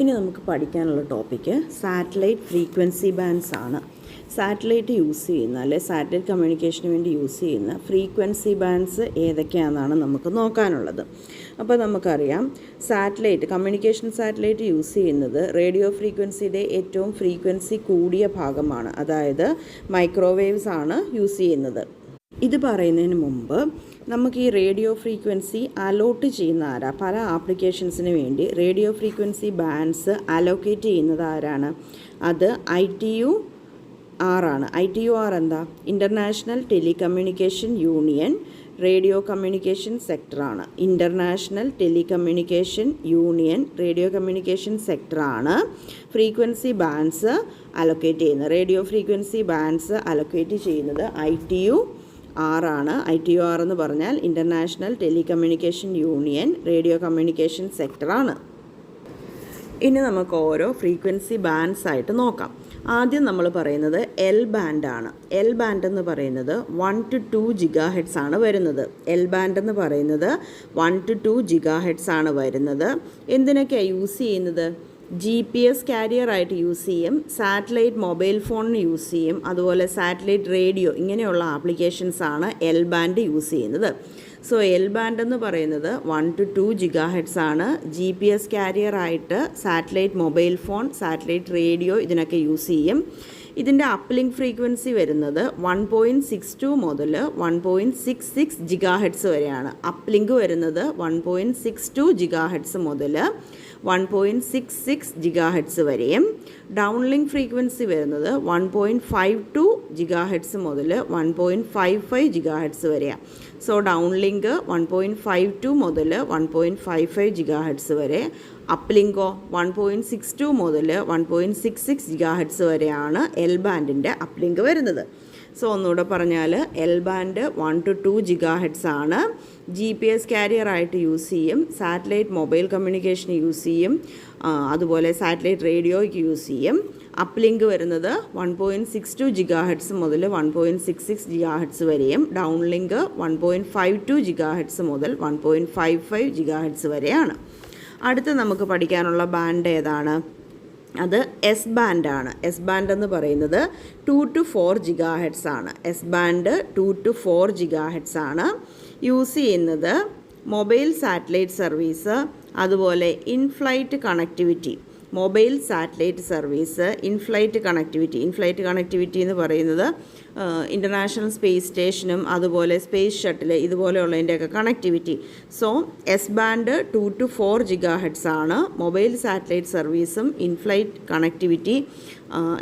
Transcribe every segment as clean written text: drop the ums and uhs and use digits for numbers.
ഇനി നമുക്ക് പഠിക്കാനുള്ള ടോപ്പിക്ക് സാറ്റലൈറ്റ് ഫ്രീക്വൻസി ബാൻഡ്സ് ആണ്. സാറ്റലൈറ്റ് യൂസ് ചെയ്യുന്ന സാറ്റലൈറ്റ് കമ്മ്യൂണിക്കേഷന് വേണ്ടി യൂസ് ചെയ്യുന്ന ഫ്രീക്വൻസി ബാൻഡ്സ് ഏതൊക്കെയാണെന്നാണ് നമുക്ക് നോക്കാനുള്ളത്. അപ്പോൾ നമുക്കറിയാം, കമ്മ്യൂണിക്കേഷൻ സാറ്റലൈറ്റ് യൂസ് ചെയ്യുന്നത് റേഡിയോ ഫ്രീക്വൻസിയുടെ ഏറ്റവും ഫ്രീക്വൻസി കൂടിയ ഭാഗമാണ്, അതായത് മൈക്രോവേവ്സ് ആണ് യൂസ് ചെയ്യുന്നത്. ഇത് പറയുന്നതിന് മുമ്പ് നമുക്ക് ഈ റേഡിയോ ഫ്രീക്വൻസി അലോട്ട് ചെയ്യുന്ന ആരാ? പല ആപ്ലിക്കേഷൻസിന് വേണ്ടി റേഡിയോ ഫ്രീക്വൻസി ബാൻഡ്സ് അലോക്കേറ്റ് ചെയ്യുന്നത് ആരാണ്? അത് ITU-R ആണ്. ITU-R എന്താ? International telecommunication union radio communication സെക്ടറാണ്. International telecommunication union radio communication സെക്ടറാണ് ഫ്രീക്വൻസി ബാൻഡ്സ് അലോക്കേറ്റ് ചെയ്യുന്നത്. റേഡിയോ ഫ്രീക്വൻസി ബാൻഡ്സ് അലോക്കേറ്റ് ചെയ്യുന്നത് ITU-R ആണ്. ITU-R എന്ന് പറഞ്ഞാൽ international telecommunication union radio communication സെക്ടറാണ്. ഇനി നമുക്ക് ഓരോ ഫ്രീക്വൻസി ബാൻഡ്സ് ആയിട്ട് നോക്കാം. ആദ്യം നമ്മൾ പറയുന്നത് L ബാൻഡാണ്. L ബാൻഡ് എന്ന് പറയുന്നത് 1 to 2 GHz ആണ് വരുന്നത്. L ബാൻഡ് എന്ന് പറയുന്നത് 1 to 2 GHz ആണ് വരുന്നത്. എന്തിനൊക്കെയാണ് യൂസ് ചെയ്യുന്നത്? GPS കാരിയറായിട്ട് യൂസ് ചെയ്യും, സാറ്റലൈറ്റ് മൊബൈൽ ഫോണിന് യൂസ് ചെയ്യും, അതുപോലെ സാറ്റലൈറ്റ് റേഡിയോ, ഇങ്ങനെയുള്ള ആപ്ലിക്കേഷൻസാണ് L ബാൻഡ് യൂസ് ചെയ്യുന്നത്. സോ L ബാൻഡ് എന്ന് പറയുന്നത് 1 to 2 GHz ആണ്. GPS കാരിയറായിട്ട് satellite mobile phone, satellite radio ഇതിനൊക്കെ യൂസ് ചെയ്യും. ഇതിൻ്റെ അപ്ലിങ്ക് ഫ്രീക്വൻസി വരുന്നത് 1.62 മുതൽ 1.66 GHz വരെയാണ്. അപ്ലിങ്ക് വരുന്നത് 1.62 GHz മുതൽ 1.66 GHz വരെയും. ഡൗൺലിങ്ക് ഫ്രീക്വൻസി വരുന്നത് 1.52 GHz മുതൽ 1.55 GHz വരെയാണ്. സോ ഡൗൺലിങ്ക് 1.52 മുതൽ 1.55 GHz വരെ, അപ്ലിങ്കോ 1.62 മുതൽ 1.66 GHz വരെയാണ് L ബാൻഡിൻ്റെ അപ്ലിങ്ക് വരുന്നത്. സോ ഒന്നുകൂടെ പറഞ്ഞാൽ L ബാൻഡ് 1 to 2 GHz ആണ്. GPS കാരിയറായിട്ട് യൂസ് ചെയ്യും, സാറ്റലൈറ്റ് മൊബൈൽ കമ്മ്യൂണിക്കേഷന് യൂസ് ചെയ്യും, അതുപോലെ സാറ്റലൈറ്റ് റേഡിയോയ്ക്ക് യൂസ് ചെയ്യും. അപ്ലിങ്ക് വരുന്നത് 1.62 GHz മുതൽ 1.66 GHz വരെയും, ഡൗൺലിങ്ക് 1.52 GHz മുതൽ 1.55 GHz വരെയാണ്. അടുത്ത് നമുക്ക് പഠിക്കാനുള്ള ബാൻഡ് ഏതാണ്? അത് S ബാൻഡാണ്. S ബാൻഡ് എന്ന് പറയുന്നത് 2 to 4 GHz ആണ്. S ബാൻഡ് 2 to 4 GHz ആണ്. യൂസ് ചെയ്യുന്നത് മൊബൈൽ സാറ്റലൈറ്റ് സർവീസ്, അതുപോലെ inflight connectivity. Mobile satellite service, inflight connectivity എന്ന് പറയുന്നത് ഇൻ്റർനാഷണൽ സ്പേസ് സ്റ്റേഷനും അതുപോലെ സ്പേസ് ഷട്ടിൽ ഇതുപോലെയുള്ളതിൻ്റെയൊക്കെ connectivity. So S band 2 to 4 GHz ആണ്. മൊബൈൽ സാറ്റലൈറ്റ് സർവീസും ഇൻഫ്ലൈറ്റ് കണക്ടിവിറ്റി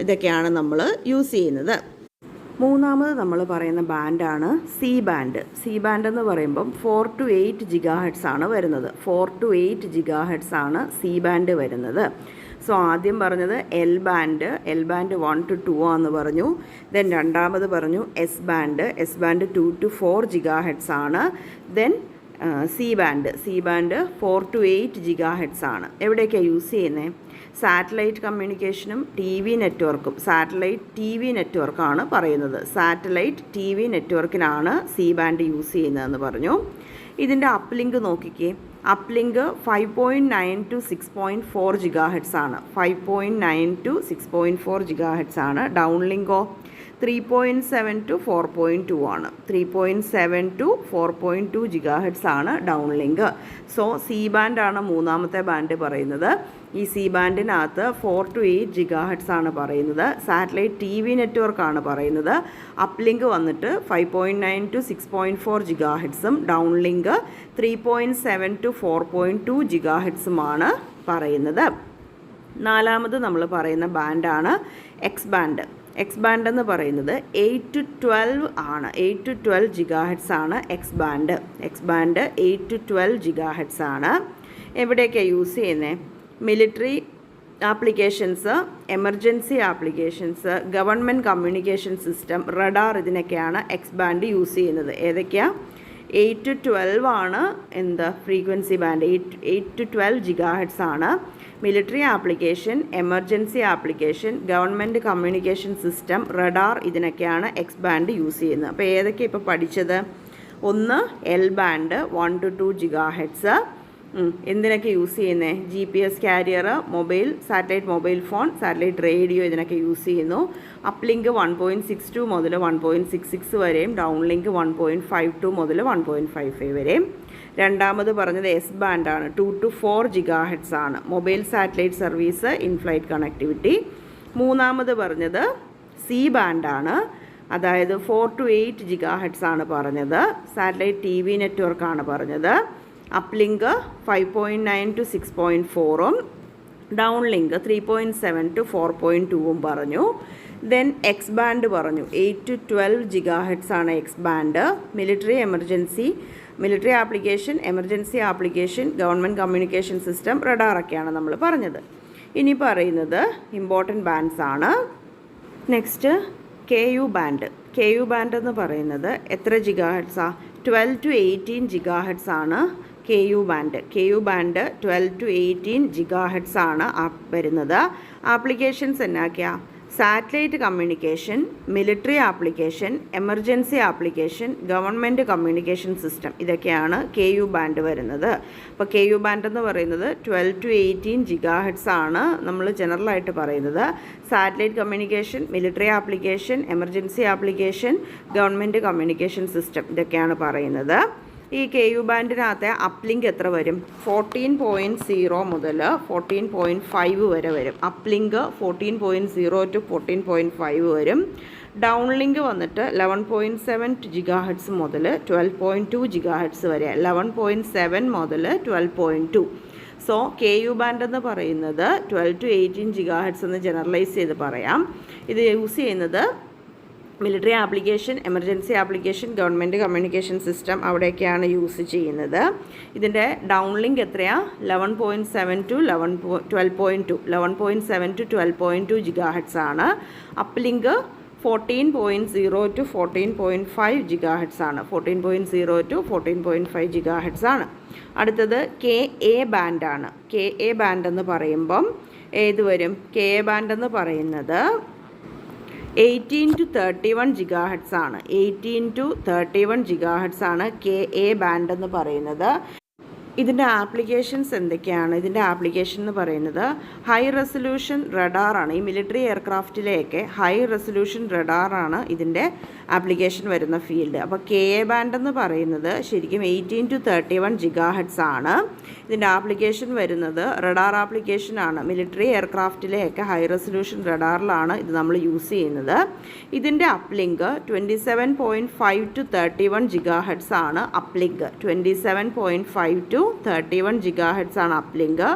ഇതൊക്കെയാണ് നമ്മൾ യൂസ് ചെയ്യുന്നത്. മൂന്നാമത് നമ്മൾ പറയുന്ന ബാൻഡാണ് C ബാൻഡ്. C ബാൻഡ് എന്ന് പറയുമ്പം 4 to 8 GHz ആണ് വരുന്നത്. 4 to 8 GHz ആണ് C ബാൻഡ് വരുന്നത്. സോ ആദ്യം പറഞ്ഞത് L ബാൻഡ് 1 to 2 ആണെന്ന് പറഞ്ഞു. ദെൻ രണ്ടാമത് പറഞ്ഞു S ബാൻഡ് 2 to 4 GHz ആണ്. Then C band 4 to 8 GHz ആണ്. എവിടെയൊക്കെയാണ് യൂസ് ചെയ്യുന്നത്? സാറ്റലൈറ്റ് കമ്മ്യൂണിക്കേഷനും TV നെറ്റ്വർക്കും. സാറ്റലൈറ്റ് TV നെറ്റ്വർക്കാണ് പറയുന്നത്. Satellite TV നെറ്റ്വർക്കിനാണ് C band use ചെയ്യുന്നതെന്ന് പറഞ്ഞു. ഇതിൻ്റെ അപ്ലിങ്ക് നോക്കിക്കേ. അപ്ലിങ്ക് 5.9 to 6.4 GHz ആണ്. 5.9 to 6.4 GHz ആണ്. ഡൗൺലിങ്കോ 3.7 to 4.2 ആണ്. 3.7 to 4.2 GHz ആണ് ഡൗൺലിങ്ക്. സോ C ബാൻഡാണ് മൂന്നാമത്തെ ബാൻഡ് പറയുന്നത്. ഈ C ബാൻഡിനകത്ത് 4 to 8 GHz ആണ് പറയുന്നത്. സാറ്റലൈറ്റ് TV നെറ്റ്വർക്കാണ് പറയുന്നത്. അപ്ലിങ്ക് വന്നിട്ട് 5.9 to 6.4 GHzഉം ഡൗൺലിങ്ക് 3.7 to 4.2 GHzഉമാണ് പറയുന്നത്. നാലാമത് നമ്മൾ പറയുന്ന ബാൻഡാണ് X ബാൻഡ്. X ബാൻഡ് എന്ന് പറയുന്നത് 8 to 12 ആണ്. 8 to 12 GHz ആണ് X ബാൻഡ്. 8 to 12 GHz ആണ്. എവിടെയൊക്കെയാണ് യൂസ് ചെയ്യുന്നത്? Military applications, emergency applications, government communication system, radar, ഇതിനൊക്കെയാണ് X ബാൻഡ് യൂസ് ചെയ്യുന്നത്. ഏതൊക്കെയാണ്? 8 to 12 ആണ് ഫ്രീക്വൻസി ബാൻഡ്. 8 to 12 GHz ആണ്. Military application, emergency application, government communication system, radar, ഇതിനൊക്കെയാണ് X ബാൻഡ് യൂസ് ചെയ്യുന്നത്. അപ്പോൾ ഏതൊക്കെയാണ് ഇപ്പോൾ പഠിച്ചത്? ഒന്ന് L ബാൻഡ് 1 to 2 GHz, എന്തിനൊക്കെ യൂസ് ചെയ്യുന്നത്? GPS carrier, mobile, satellite mobile phone, satellite radio ഇതിനൊക്കെ യൂസ് ചെയ്യുന്നു. അപ്ലിങ്ക് 1.62 മുതൽ 1.66 വരെയും ഡൗൺ ലിങ്ക് 1.52 മുതൽ 1.55 വരെയും. രണ്ടാമത് പറഞ്ഞത് എസ് ബാൻഡാണ്, 2 to 4 GHz ആണ്. Mobile satellite service, inflight connectivity. മൂന്നാമത് പറഞ്ഞത് സി ബാൻഡാണ്, അതായത് 4 to 8 GHz ആണ് പറഞ്ഞത്. സാറ്റലൈറ്റ് TV നെറ്റ്വർക്കാണ് പറഞ്ഞത്. അപ്ലിങ്ക് 5.9 to 6.4ഉം ഡൗൺ ലിങ്ക് 3.7 to 4.2ഉം പറഞ്ഞു. ദെൻ എക്സ് ബാൻഡ് പറഞ്ഞു, 8 to 12 GHz ആണ് X band. Military application, emergency application, government communication system, റഡാറൊക്കെയാണ് നമ്മൾ പറഞ്ഞത്. ഇനി പറയുന്നത് ഇമ്പോർട്ടൻറ്റ് ബാൻഡ്സ് ആണ്. Next KU band. KU band എന്ന് പറയുന്നത് എത്ര GHz? 12 to 18 GHz ആണ് KU band. KU band 12 to 18 GHz ആണ് വരുന്നത്. ആപ്ലിക്കേഷൻസ് എന്നാക്കിയാൽ satellite communication, military application, emergency application, government communication system, ഇതൊക്കെയാണ് KU ബാൻഡ് വരുന്നത്. അപ്പോൾ KU ബാൻഡ് എന്ന് പറയുന്നത് 12 to 18 GHz ആണ് നമ്മൾ ജനറലായിട്ട് പറയുന്നത്. Satellite communication, military application, emergency application, government communication system, ഇതൊക്കെയാണ് പറയുന്നത്. ഈ KU ബാൻഡിനകത്തെ അപ്ലിങ്ക് എത്ര വരും? 14.0 മുതൽ 14.5 വരെ വരും. അപ്ലിങ്ക് 14.0 to 14.5 വരും. ഡൗൺ ലിങ്ക് വന്നിട്ട് 11.7 GHz മുതൽ 12.2 GHz വരെ, 11.7 മുതൽ 12.2. സോ KU ബാൻഡ് എന്ന് പറയുന്നത് 12 to 18 GHz എന്ന് ജനറലൈസ് ചെയ്ത് പറയാം. ഇത് യൂസ് ചെയ്യുന്നത് military application, emergency application, government communication system, അവിടെയൊക്കെയാണ് യൂസ് ചെയ്യുന്നത്. ഇതിൻ്റെ ഡൗൺ ലിങ്ക് എത്രയാണ്? 11.7 to 12.2, 11.7 to 12.2 GHz ആണ്. അപ്ലിങ്ക് 14.0 to 14.5 GHz ആണ്. 14.0 to 14.5 GHz ആണ്. അടുത്തത് KA ബാൻഡാണ്. KA ബാൻഡ് എന്ന് പറയുമ്പം ഏത് വരും? KA ബാൻഡ് എന്ന് പറയുന്നത് 18 to 31 GHz ആണ്. 18 to 31 GHz ആണ് KA ബാൻഡ് എന്ന് പറയുന്നത്. ഇതിൻ്റെ ആപ്ലിക്കേഷൻസ് എന്തൊക്കെയാണ്? ഇതിൻ്റെ ആപ്ലിക്കേഷൻ എന്ന് പറയുന്നത് ഹൈ റെസൊല്യൂഷൻ റഡാറാണ്. ഈ മിലിറ്ററി എയർക്രാഫ്റ്റിലെയൊക്കെ ഹൈ റെസൊല്യൂഷൻ റഡാറാണ് ഇതിൻ്റെ ആപ്ലിക്കേഷൻ വരുന്ന ഫീൽഡ്. അപ്പോൾ KA ബാൻഡ് എന്ന് പറയുന്നത് ശരിക്കും 18 to 31 GHz ആണ്. ഇതിൻ്റെ ആപ്ലിക്കേഷൻ വരുന്നത് റഡാർ ആപ്ലിക്കേഷനാണ്. മിലിറ്ററി എയർക്രാഫ്റ്റിലെയൊക്കെ ഹൈ റെസൊല്യൂഷൻ റഡാറിലാണ് ഇത് നമ്മൾ യൂസ് ചെയ്യുന്നത്. ഇതിൻ്റെ അപ്ലിങ്ക് 27.5 to 31 GHz ആണ് അപ്ലിങ്ക്. 27.5 to 31 GHz ആണ് uplink.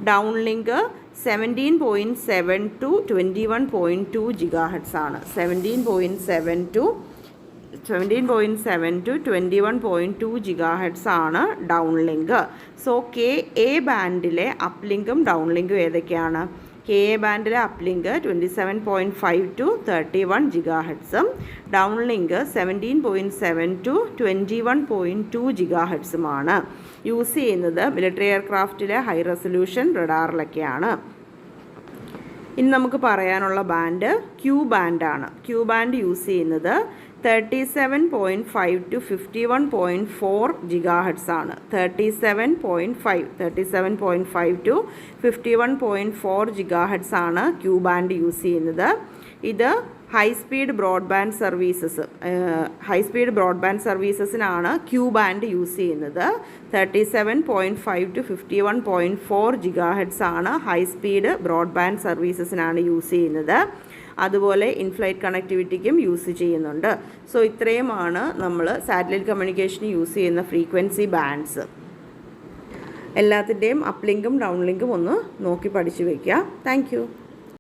Down link 17.7 to 21.2 GHz ആണ്. 17.7 to 21.2 GHz ആണ് ഡൗൺ ലിങ്ക്. സോ KA ബാൻഡിലെ അപ്ലിങ്കും ഡൗൺ ലിങ്കും ഏതൊക്കെയാണ്? KA ബാൻഡിലെ uplink 27.5 to 31 GHz, down link 17.7 to 21.2 GHz use ചെയ്യുന്നത് മിലിറ്ററി എയർക്രാഫ്റ്റിലെ ഹൈ റെസൊല്യൂഷൻ റഡാറിലൊക്കെയാണ്. ഇനി നമുക്ക് പറയാനുള്ള ബാൻഡ് Q ബാൻഡാണ്. Q ബാൻഡ് യൂസ് ചെയ്യുന്നത് 37.5 to 51.4 GHz ആണ്. 37.5 to 51.4 GHz ആണ് Q ബാൻഡ് യൂസ് ചെയ്യുന്നത്. ഇത് ഹൈ സ്പീഡ് ബ്രോഡ്ബാൻഡ് സർവീസസിനാണ് Q ബാൻഡ് യൂസ് ചെയ്യുന്നത്. 37.5 to 51.4 GHz ആണ് ഹൈ സ്പീഡ് ബ്രോഡ്ബാൻഡ് സർവീസസിനാണ് യൂസ് ചെയ്യുന്നത്. അതുപോലെ ഇൻഫ്ലൈറ്റ് കണക്ടിവിറ്റിക്കും യൂസ് ചെയ്യുന്നുണ്ട്. സോ ഇത്രയുമാണ് നമ്മൾ സാറ്റലൈറ്റ് കമ്മ്യൂണിക്കേഷന് യൂസ് ചെയ്യുന്ന ഫ്രീക്വൻസി ബാൻഡ്സ്. എല്ലാത്തിൻ്റെയും അപ്ലിങ്കും ഡൗൺ ലിങ്കും ഒന്ന് നോക്കി പഠിച്ചു വയ്ക്കുക. താങ്ക്